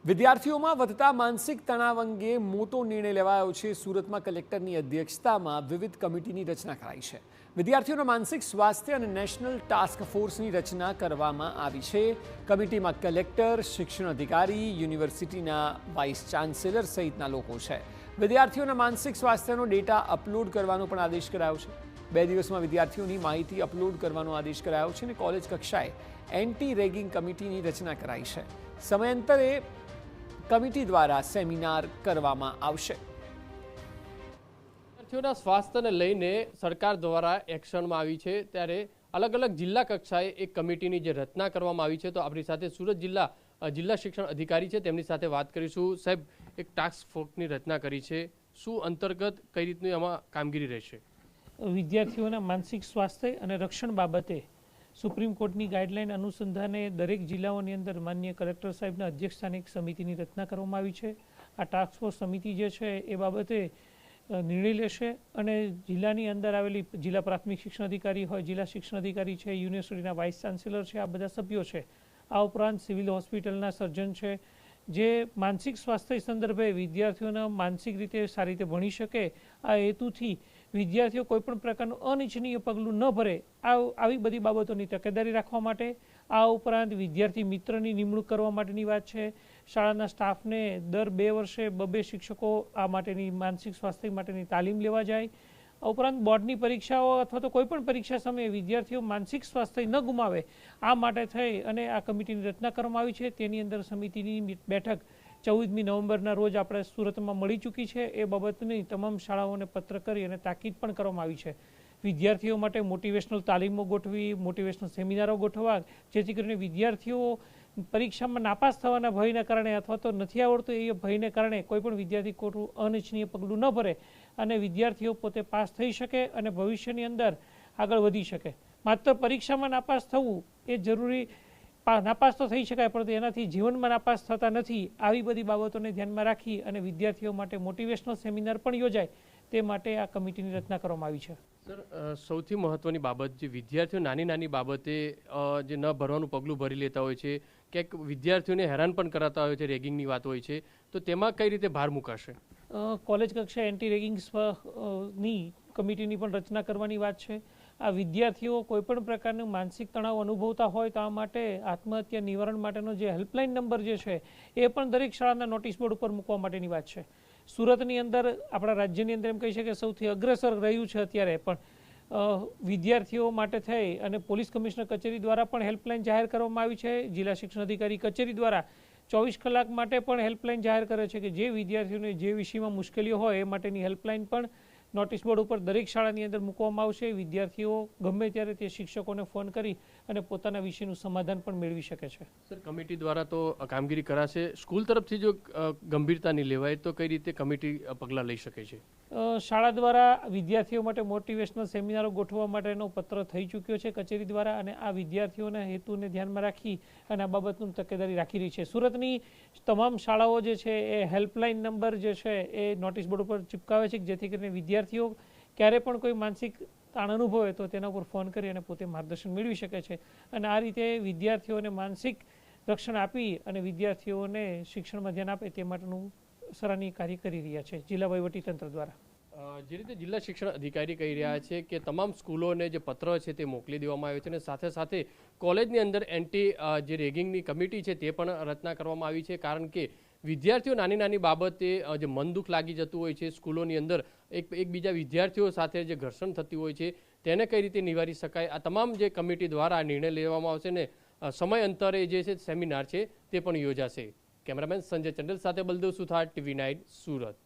વિદ્યાર્થીઓમાં વધતા માનસિક તણાવ અંગે મોટો નિર્ણય લેવાયો છે। સુરતમાં કલેક્ટરની અધ્યક્ષતામાં વિવિધ કમિટીની રચના કરાઈ છે। વિદ્યાર્થીઓના માનસિક સ્વાસ્થ્ય અને નેશનલ ટાસ્ક ફોર્સની રચના કરવામાં આવી છે। કમિટીમાં કલેક્ટર, શિક્ષણ અધિકારી, યુનિવર્સિટીના વાઇસ ચાન્સેલર સહિતના લોકો છે। વિદ્યાર્થીઓના માનસિક સ્વાસ્થ્યનો ડેટા અપલોડ કરવાનો પણ આદેશ કરાયો છે। 2 દિવસમાં વિદ્યાર્થીઓની માહિતી અપલોડ કરવાનો આદેશ કરાયો છે અને કોલેજ કક્ષાએ એન્ટી રેગિંગ કમિટીની રચના કરાઈ છે। સમયાંતરે કમિટી દ્વારા સેમિનાર કરવામાં આવશે। વિદ્યાર્થીઓના સ્વાસ્થ્યને લઈને સરકાર દ્વારા એક્શનમાં આવી છે, ત્યારે અલગ અલગ જિલ્લા કક્ષાએ એક કમિટીની જે રચના કરવામાં આવી છે। તો આપણી સાથે સુરત જિલ્લા શિક્ષણ અધિકારી છે, તેમની સાથે વાત કરીશું। સાહેબ, એક ટાસ્ક ફોર્સની રચના કરી છે, શું અંતર્ગત કઈ રીતની આમાં કામગીરી રહેશે? વિદ્યાર્થીઓના માનસિક સ્વાસ્થ્ય અને રક્ષણ બાબતે સુપ્રીમ કોર્ટની ગાઈડલાઈન અનુસંધાને દરેક જિલ્લાઓની અંદર માનનીય કલેક્ટર સાહેબના અધ્યક્ષસ્થાને એક સમિતિની રચના કરવામાં આવી છે। આ ટાસ્ક ફોર્સ સમિતિ જે છે એ બાબતે નિર્ણય લેશે અને જિલ્લાની અંદર આવેલી જિલ્લા પ્રાથમિક શિક્ષણ અધિકારી હોય, જિલ્લા શિક્ષણ અધિકારી છે, યુનિવર્સિટીના વાઇસ ચાન્સેલર છે, આ બધા સભ્યો છે। આ ઉપરાંત સિવિલ હોસ્પિટલના સર્જન છે, જે માનસિક સ્વાસ્થ્ય સંદર્ભે વિદ્યાર્થીઓના માનસિક રીતે સારી રીતે ભણી શકે, આ હેતુથી વિદ્યાર્થીઓ કોઈપણ પ્રકારનું અનિચ્છનીય પગલું ન ભરે આવી બધી બાબતોની તકેદારી રાખવા માટે, આ ઉપરાંત વિદ્યાર્થી મિત્રની નિમણૂક કરવા માટેની વાત છે। શાળાના સ્ટાફને દર 2 વર્ષે 2 શિક્ષકો આ માટેની માનસિક સ્વાસ્થ્ય માટેની તાલીમ લેવા જાય। આ ઉપરાંત બોર્ડની પરીક્ષાઓ અથવા તો કોઈપણ પરીક્ષા સમયે વિદ્યાર્થીઓ માનસિક સ્વાસ્થ્ય ન ગુમાવે આ માટે થઈ અને આ કમિટીની રચના કરવામાં આવી છે। તેની અંદર સમિતિની બેઠક 14મી નવેમ્બરના રોજ આપણે સુરતમાં મળી ચૂકી છે। એ બાબતની તમામ શાળાઓને પત્ર કરી અને તાકીદ પણ કરવામાં આવી છે। વિદ્યાર્થીઓ માટે મોટિવેશનલ તાલીમો ગોઠવી, મોટિવેશનલ સેમિનારો ગોઠવવા, જેથી કરીને વિદ્યાર્થીઓ પરીક્ષામાં નાપાસ થવાના ભયના કારણે અથવા તો નથી આવડતું એ ભયને કારણે કોઈપણ વિદ્યાર્થી ખોટું અનિચ્છનીય પગલું ન ભરે અને વિદ્યાર્થીઓ પોતે પાસ થઈ શકે અને ભવિષ્યની અંદર આગળ વધી શકે। માત્ર પરીક્ષામાં નાપાસ થવું એ જરૂરી, નાપાસ તો થઈ શકાય, પરંતુ એનાથી જીવનમાં નાપાસ થતા નથી। આવી બધી બાબતોને ધ્યાનમાં રાખી અને વિદ્યાર્થીઓ માટે મોટિવેશનલ સેમિનાર પણ યોજાય તે માટે આ કમિટીની રચના કરવામાં આવી છે। સર, સૌથી મહત્વની બાબત, જે વિદ્યાર્થીઓ નાની બાબતે જે ન ભરવાનું પગલું ભરી લેતા હોય છે, ક્યાંક વિદ્યાર્થીઓને હેરાન પણ કરાતા હોય છે, રેગિંગની વાત હોય છે, તો તેમાં કઈ રીતે ભાર મુકાશે? કોલેજ કક્ષાએ એન્ટી રેગિંગની કમિટીની પણ રચના કરવાની વાત છે। આ વિદ્યાર્થીઓ કોઈપણ પ્રકારનું માનસિક તણાવ અનુભવતા હોય તો આ માટે આત્મહત્યા નિવારણ માટેનો જે હેલ્પલાઇન નંબર જે છે એ પણ દરેક શાળાના નોટિસ બોર્ડ ઉપર મૂકવા માટેની વાત છે। સુરતની અંદર, આપણા રાજ્યની અંદર એમ કહી શકે સૌથી અગ્રેસર રહ્યું છે અત્યારે, પણ વિદ્યાર્થીઓ માટે થઈ અને પોલીસ કમિશનર કચેરી દ્વારા પણ હેલ્પલાઇન જાહેર કરવામાં આવી છે। જિલ્લા શિક્ષણ અધિકારી કચેરી દ્વારા 24 કલાક માટે પણ હેલ્પલાઇન જાહેર કરે છે કે જે વિદ્યાર્થીઓને જે વિષયમાં મુશ્કેલીઓ હોય એ માટેની હેલ્પલાઇન પણ નોટિસ બોર્ડ ઉપર દરેક શાળાની અંદર મૂકવામાં આવશે। વિદ્યાર્થીઓ ગમે ત્યારે તે શિક્ષકોને ફોન કરી અને પોતાના વિષયનું સમાધાન પણ મેળવી શકે છે। સર, કમિટી દ્વારા તો કામગીરી કરાશે, સ્કૂલ તરફથી જો ગંભીરતા નહીં લેવાય તો કઈ રીતે કમિટી પગલાં લઈ શકે છે? શાળા દ્વારા વિદ્યાર્થીઓ માટે મોટિવેશનલ સેમિનારો ગોઠવવા માટેનો પત્ર થઈ ચૂક્યો છે કચેરી દ્વારા, અને આ વિદ્યાર્થીઓના હેતુને ધ્યાનમાં રાખી અને આ બાબતનું તકેદારી રાખી રહી છે। સુરતની તમામ શાળાઓ જે છે એ હેલ્પલાઇન નંબર જે છે એ નોટિસ બોર્ડ ઉપર ચિપકાવે છે, જેથી કરીને વિદ્યાર્થીઓ ક્યારે પણ કોઈ માનસિક તાણ અનુભવે તો તેના ઉપર ફોન કરી અને પોતે માર્ગદર્શન મેળવી શકે છે અને આ રીતે વિદ્યાર્થીઓને માનસિક રક્ષણ આપી અને વિદ્યાર્થીઓને શિક્ષણમાં ધ્યાન આપે તે માટેનું સરાહનીય કાર્ય કરી રહ્યા છે જિલ્લા વહીવટીતંત્ર દ્વારા। જે રીતે જિલ્લા શિક્ષણ અધિકારી કહી રહ્યા છે કે તમામ સ્કૂલોને જે પત્ર છે તે મોકલી દેવામાં આવ્યો છે અને સાથે સાથે કોલેજની અંદર એન્ટી જે રેગિંગની કમિટી છે તે પણ રચના કરવામાં આવી છે, કારણ કે વિદ્યાર્થીઓ નાની બાબતે જે મન દુઃખ લાગી જતું હોય છે, સ્કૂલોની અંદર એકબીજા વિદ્યાર્થીઓ સાથે જે ઘર્ષણ થતી હોય છે તેને કઈ રીતે નિવારી શકાય, આ તમામ જે કમિટી દ્વારા નિર્ણય લેવામાં આવશે ને સમય અંતરે જે છે સેમિનાર છે તે પણ યોજાશે। કેમેરામેન સંજય ચંડલ સાથે બલદેવ સુથાર, TV9 સુરત।